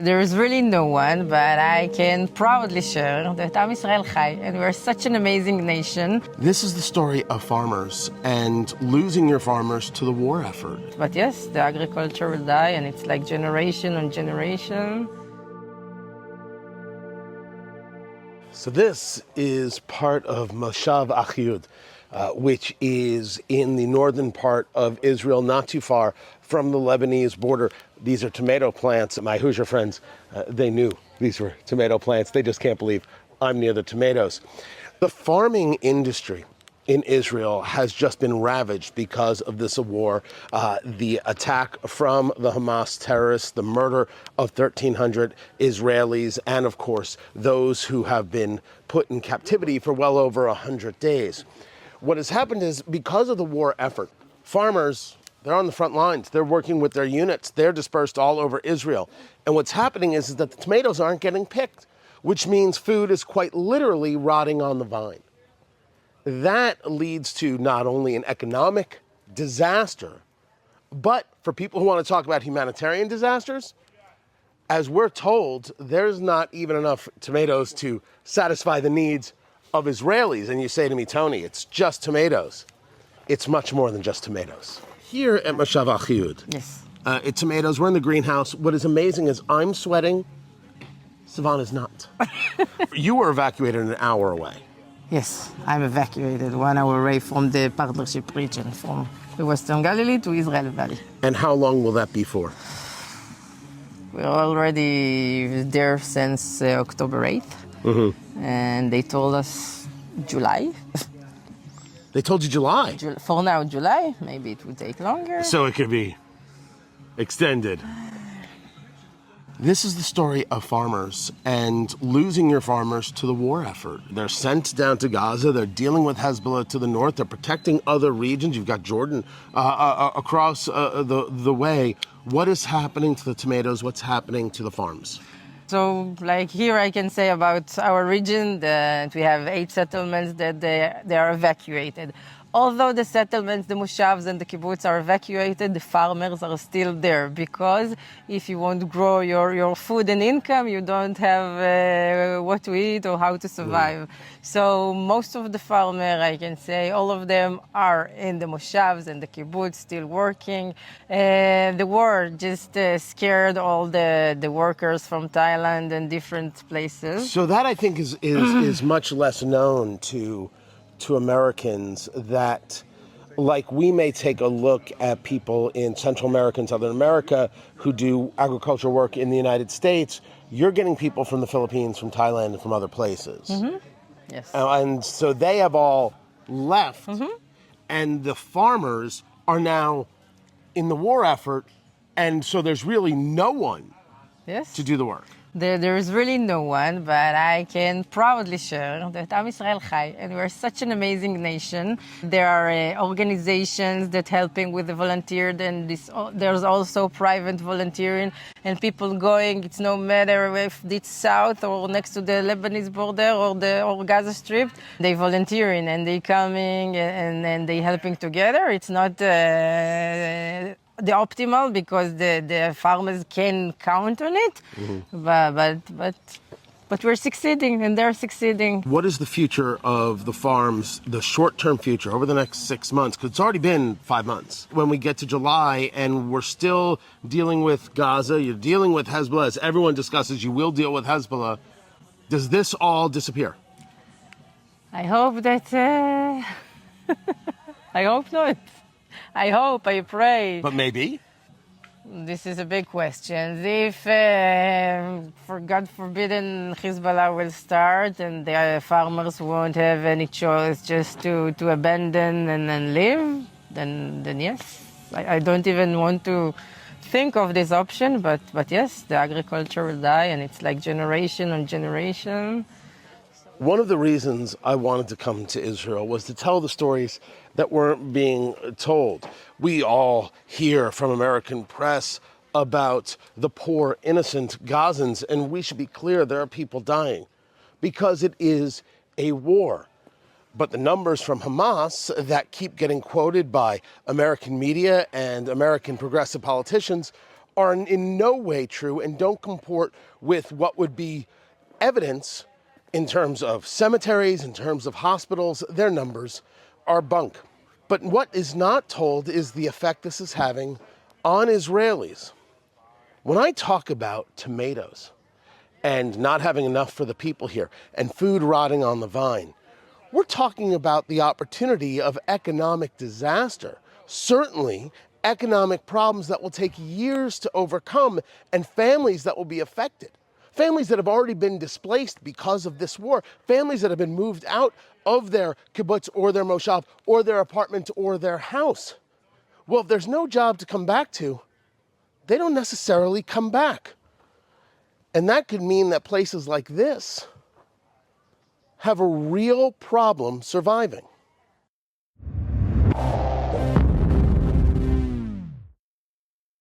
There is really no one, but I can proudly share that Am Yisrael Chai, and we're such an amazing nation. This is the story of farmers and losing your farmers to the war effort. But yes, the agriculture will die, and it's like generation on generation. So this is part of Moshav Ahihud, which is in the northern part of Israel, not too far from the Lebanese border. These are tomato plants. My Hoosier friends, they knew these were tomato plants. They just can't believe I'm near the tomatoes. The farming industry in Israel has just been ravaged because of this war, the attack from the Hamas terrorists, the murder of 1,300 Israelis, and of course, those who have been put in captivity for well over 100 days. What has happened is, because of the war effort, farmers, they're on the front lines. They're working with their units. They're dispersed all over Israel. And what's happening is that the tomatoes aren't getting picked, which means food is quite literally rotting on the vine. That leads to not only an economic disaster, but for people who want to talk about humanitarian disasters, as we're told, there's not even enough tomatoes to satisfy the needs of Israelis. And you say to me, Tony, it's just tomatoes. It's much more than just tomatoes. Here at Moshav Ahihud, Yes. it's tomatoes. We're in the greenhouse. What is amazing is I'm sweating. Savannah's not. You were evacuated an hour away. Yes, I'm evacuated 1 hour away from the partnership region, from the Western Galilee to Israel Valley. And how long will that be for? We're already there since October 8th, and they told us July. They told you July. For now, July. Maybe it will take longer. So it could be extended. This is the story of farmers and losing your farmers to the war effort. They're sent down to Gaza. They're dealing with Hezbollah to the north. They're protecting other regions. You've got Jordan across the way. What is happening to the tomatoes? What's happening to the farms? So, like here, I can say about our region that we have 8 settlements that they are evacuated. Although the settlements, the Moshavs and the kibbutz are evacuated, the farmers are still there, because if you want to grow your food and income, you don't have what to eat or how to survive. So most of the farmers, I can say, all of them are in the Moshavs and the kibbutz, still working. The war just scared all the workers from Thailand and different places. So that, I think, is much less known to Americans, that, like, we may take a look at people in Central America and Southern America who do agricultural work in the United States. You're getting people from the Philippines, from Thailand, and from other places. Yes. And so they have all left, and the farmers are now in the war effort, and so there's really no one Yes. to do the work. There is really no one, but I can proudly share that Am Yisrael Chai, and we're such an amazing nation. There are organizations that helping with the volunteer, and there's also private volunteering, and people going. It's no matter if it's south or next to the Lebanese border or Gaza Strip. They volunteering and they coming and they helping together. It's not the optimal, because the farmers can count on it, but we're succeeding and they're succeeding. What is the future of the farms, the short-term future over the next 6 months? Because it's already been 5 months. When we get to July and we're still dealing with Gaza, you're dealing with Hezbollah, as everyone discusses, you will deal with Hezbollah. Does this all disappear? I hope that, I hope not. I hope, I pray. But maybe. This is a big question. If, for God forbidden, Hezbollah will start and the farmers won't have any choice just to abandon and then leave, then yes. I don't even want to think of this option, but yes, the agriculture will die, and it's like generation on generation. One of the reasons I wanted to come to Israel was to tell the stories that weren't being told. We all hear from American press about the poor, innocent Gazans, and we should be clear, there are people dying because it is a war. But the numbers from Hamas that keep getting quoted by American media and American progressive politicians are in no way true and don't comport with what would be evidence in terms of cemeteries, in terms of hospitals. Their numbers are bunk. But what is not told is the effect this is having on Israelis. When I talk about tomatoes and not having enough for the people here and food rotting on the vine, we're talking about the opportunity of economic disaster. Certainly, economic problems that will take years to overcome and families that will be affected. Families that have already been displaced because of this war. Families that have been moved out of their kibbutz or their moshav or their apartment or their house. Well, if there's no job to come back to, they don't necessarily come back. And that could mean that places like this have a real problem surviving.